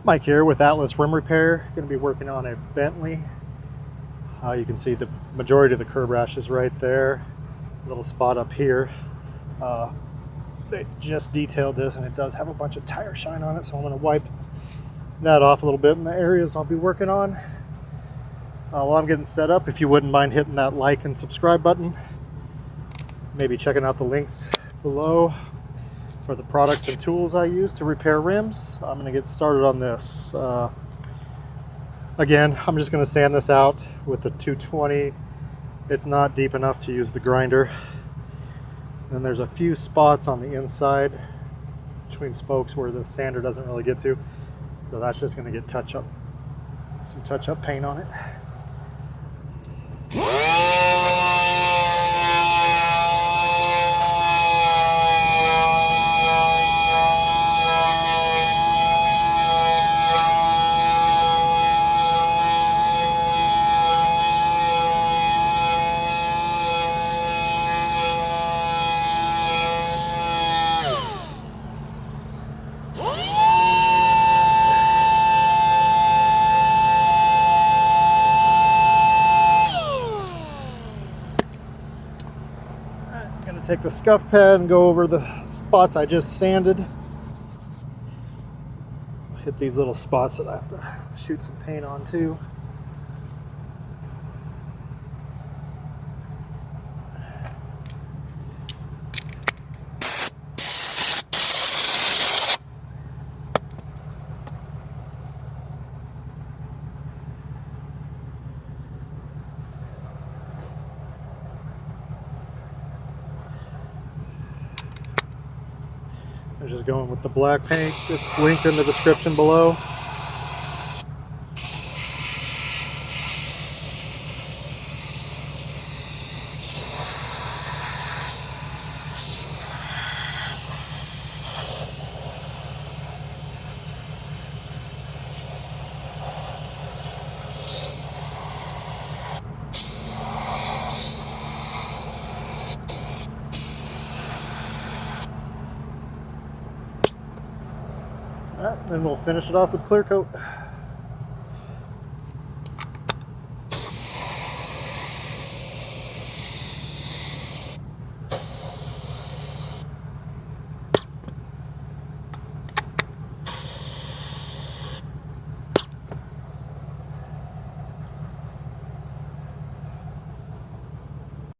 Mike here with Atlas Rim Repair. Going to be working on a Bentley. You can see the majority of the curb rash is right there. A little spot up here. They just detailed this and it does have a bunch of tire shine on it, so I'm going to wipe that off a little bit in the areas I'll be working on. While I'm getting set up, if you wouldn't mind hitting that like and subscribe button, maybe checking out the links below for the products and tools I use to repair rims. I'm going to get started on this. Again, I'm just going to sand this out with the 220. It's not deep enough to use the grinder. And there's a few spots on the inside between spokes where the sander doesn't really get to. So that's just going to get some touch-up paint on it. Take the scuff pad and go over the spots I just sanded. Hit these little spots that I have to shoot some paint on too. I'm just going with the black paint. It's linked in the description below. Alright, then we'll finish it off with clear coat.